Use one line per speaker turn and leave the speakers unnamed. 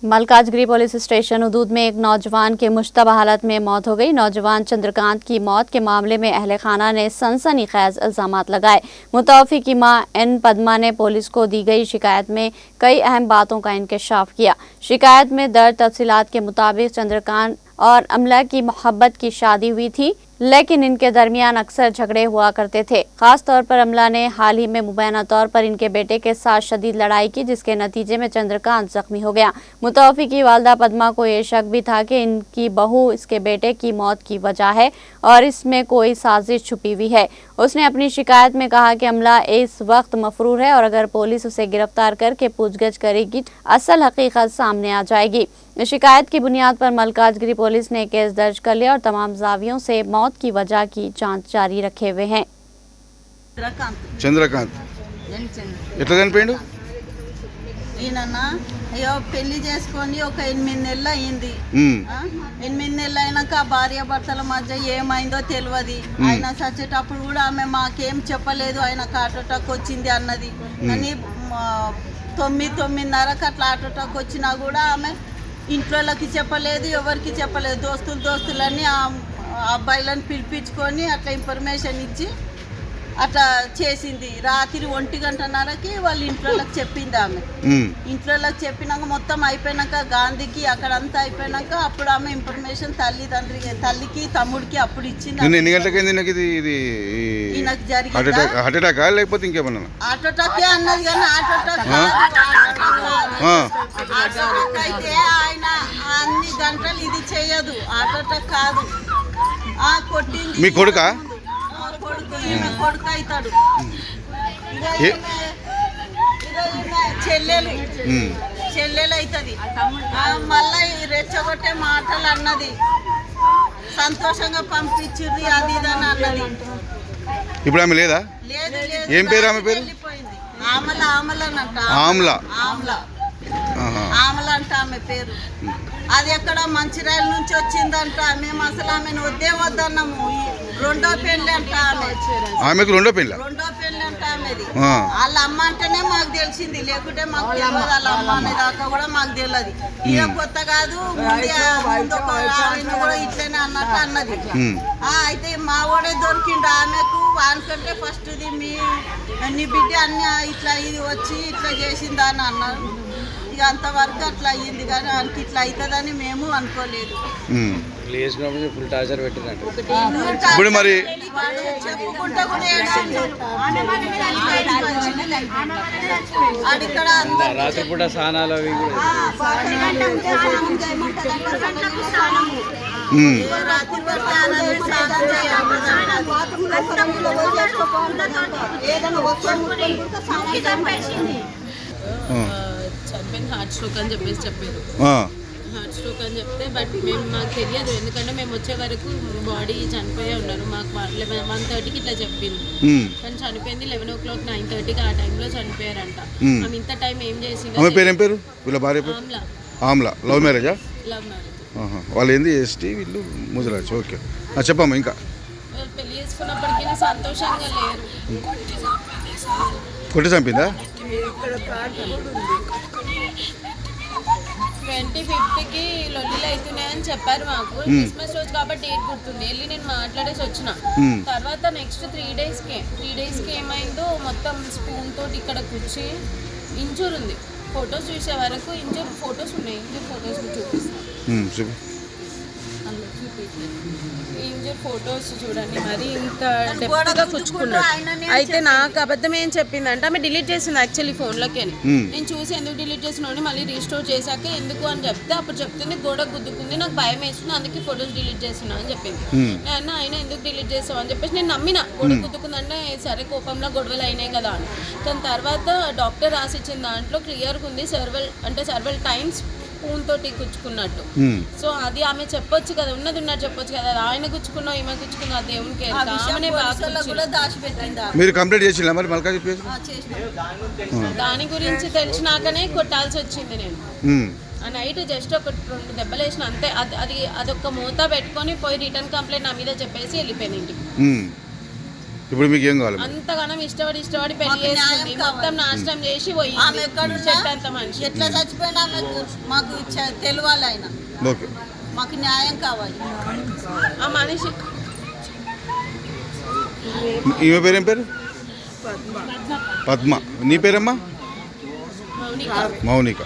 Malkajgiri police station हदूद में एक नौजवान की मुश्तबा हालत में मौत हो गई। नौजवान चंद्रकांत की मौत के मामले में अहले खाना ने सनसनीखेज इल्जामात लगाए। मुतवफ़ी की मां एन पद्मा ने पुलिस को दी गई शिकायत में कई अहम बातों का इंकशाफ किया। शिकायत में दर्ज तफसीलात के मुताबिक चंद्रकांत और अमला की मोहब्बत की शादी हुई थी, लेकिन इनके दरमियान अक्सर झगड़े हुआ करते थे। खास तौर पर अमला ने हाल ही में मुबैना तौर पर इनके बेटे के साथ शदीद लड़ाई की, जिसके नतीजे में चंद्रकांत जख्मी हो गया। मुतवफ़ी की वालिदा पद्मा को ये शक भी था कि इनकी बहू इसके बेटे की मौत की वजह है और इसमें कोई साजिश छुपी हुई है। उसने अपनी शिकायत में कहा कि अमला इस वक्त मफरूर है और अगर पुलिस उसे गिरफ्तार करके पूछगछ करेगी असल हकीकत सामने आ जाएगी। शिकायत की बुनियाद पर मलकाजगिरी पुलिस ने केस दर्ज कर लिया और तमाम जावियों से मौत की वजह की जांच जारी रखे हुए हैं।
చంద్రకాంత్ ఎట్లా చనిపోయిండు?
ఈయనన్నా అయ్యో పెళ్లి చేసుకొని ఒక 8 నెలలు అయింది. 8 నెలలు అయినాక భార్య భర్తల మధ్య ఏమైందో తెలియదు. ఆయన చచ్చేటప్పుడు కూడా ఆమె మాకేం చెప్పలేదు, ఆయన హార్ట్ అటాక్ వచ్చింది అన్నది. కానీ 9:30కి అట్లా హార్ట్ అటాక్ వచ్చినా కూడా ఆమె ఇంట్లోకి చెప్పలేదు, ఎవరికి చెప్పలేదు. దోస్తులన్నీ ఆ అబ్బాయిలను పిలిపించుకొని అట్లా ఇన్ఫర్మేషన్ ఇచ్చి అట్లా చేసింది. రాత్రి 1:30కి వాళ్ళ ఇంట్లోకి చెప్పింది ఆమె. ఇంట్లోకి చెప్పినాక మొత్తం అయిపోయినాక గాంధీకి అక్కడంతా అయిపోయినాక అప్పుడు ఆమె ఇన్ఫర్మేషన్ తల్లికి తమ్ముడికి అప్పుడు ఇచ్చింది.
ఎన్ని గంటలకైంది నాకు ఇది
ఈయనకు జరిగింది
హార్ట్ అటాక్ లేకపోతే ఇంకేమన్నా?
హార్ట్ అటాక్ అన్నది కానీ హార్ట్ అటాక్ అయితే ఆయన అన్ని గంటలు ఇది చేయదు. హార్ట్ అటాక్ కాదు, కొట్టింది.
మీ కొడుకా?
కొడుకు అవుతాడు. చెల్లెలు అవుతుంది. మళ్ళీ రెచ్చగొట్టే మాటలు అన్నది, సంతోషంగా పంపించింది అది ఇదని అన్నది.
ఇప్పుడు ఆమె లేదా?
లేదు లేదు.
ఏం పేరు ఆమె పేరు?
ఆమల అంట ఆమె పేరు. అది ఎక్కడ మంచిర్యాల నుంచి వచ్చిందంట. మేము అసలు ఆమెను వద్దన్నాము. రెండో పెళ్లి అంట
ఆమెకు. రెండో పెళ్లి
అంట ఆమెది. వాళ్ళ అమ్మ అంటేనే మాకు తెలిసింది, లేకుంటే మాకు తెలియదు. వాళ్ళ అమ్మ అనే దాకా కూడా మాకు తెలియదు. ఇక కొత్త కాదు, కూడా ఇట్లనే అన్నట్టు అన్నది. అయితే మా వాడే దొరికిండు ఆమెకు. వానికంటే ఫస్ట్ ఇది నీ బిడ్డ అన్ని ఇట్లా ఇది వచ్చి ఇట్లా చేసిందా అని అన్నారు. ఇక అంతవరకు అట్లా అయ్యింది, కానీ ఆయనకి ఇట్లా అవుతుందని మేము అనుకోలేదు.
ఇప్పుడు మరి
చెప్పుకుంటా కూడా అడిక్కడ
రాత్రిపూట స్నానాలు అవి
చనిపోయింది హార్ట్ స్ట్రోక్ అని చెప్పారు. హార్ట్ స్ట్రోక్ అని చెప్తే బట్ మాకు తెలియదు, ఎందుకంటే మేము వచ్చే వరకు బాడీ చనిపోయే ఉన్నారు. మాకు 1:30కి ఇట్లా చెప్పింది. కానీ చనిపోయింది 11 o'clock 9:30కి ఆ టైంలో చనిపోయారంట. ఆమె ఇంత టైం ఏం చేసింది?
ఆమ్లా. లవ్ మ్యారేజా?
Love marriage.
వాళ్ళు ఏంది ఎస్టీ, వీళ్ళు ముజరాజ్. ఓకే, చెప్పమ్మా. ఇంకా
పెళ్లి చేసుకున్నప్పటికీ సంతోషంగా లేరు.
కొట్టి చంపిందా?
25కి లొల్లిలు అవుతున్నాయని చెప్పారు మాకు. క్రిస్మస్ రోజు కాబట్టి డేట్ గుర్తుంది. వెళ్ళి నేను మాట్లాడేసి వచ్చిన తర్వాత నెక్స్ట్ 3 డేస్కి ఏమైందో మొత్తం స్పూన్ తోటి ఇక్కడ కూర్చి ఇంజూర్ ఉంది. ఫొటోస్ చూసే వరకు ఇంజూర్ ఫొటోస్ ఉన్నాయి. ఇంజూర్ ఫొటోస్ చూపిస్తాను. ఇంజూర్ ఫొటోస్ చూడండి. మరి ఇంత డెప్త్గా పుచ్చుకున్నాడు. అయితే నాకు అబద్ధం ఏం చెప్పిందంటే ఆమె డిలీట్ చేసింది యాక్చువల్లీ ఫోన్లోకి అని. నేను చూసి ఎందుకు డిలీట్ చేసినావు మళ్ళీ రీస్టోర్ చేశాక ఎందుకు అని చెప్తే అప్పుడు చెప్తుంది గోడ గుద్దుకుంది, నాకు భయం వేస్తుంది, అందుకే ఫొటోస్ డిలీట్ చేస్తున్నా అని చెప్పింది. నేను ఆయన ఎందుకు డిలీట్ చేస్తావు అని చెప్పేసి నేను నమ్మిన. గోడ గుద్దుకుందంటే సరే కోపంలో గొడవలు అయినాయి కదా అని. దాని తర్వాత డాక్టర్ రాసిచ్చిన దాంట్లో క్లియర్గా ఉంది సర్వల్ టైమ్స్ స్పూన్ తోటి గుచ్చుకున్నట్టు. సో అది ఆమె చెప్పొచ్చు కదా, ఉన్నది చెప్పొచ్చు కదా. ఆయన గుచ్చుకున్నావు ఈమె గుచ్చుకున్నా దేవునికి
మీరు కంప్లీట్ చేసినా మరి మల్కాజ్గిరి?
దాని గురించి తెలిసినాకనే కొట్టాల్సి వచ్చింది. నేను ఆ నైట్ జస్ట్ ఒక 2 దెబ్బలు వేసిన అంతే. అదొక మూత పెట్టుకొని పోయి రిటర్న్ కంప్లైంట్ నా మీద చెప్పేసి వెళ్ళిపోయాను ఇంటికి.
ఇప్పుడు మీకు ఏం కావాలి మరి?
అంతగానం ఇష్టపడి పెళ్లి
మాకు న్యాయం
చేసుకుంది,
కావాలి.
మొత్తం నాశనం చేసి
ఆమె
పోయింది
ఎక్కడున్నా
చెట్టు అంత మనిషి.
ఎట్లా చచ్చిపోయినా మాకు తెలియాలి ఆయన.
ఓకే.
మాకు న్యాయం కావాలి.
ఆ మనిషి
ఈమె పేరేం పేరు? పద్మ. నీ పేరమ్మా?
మౌనిక.
మౌనిక.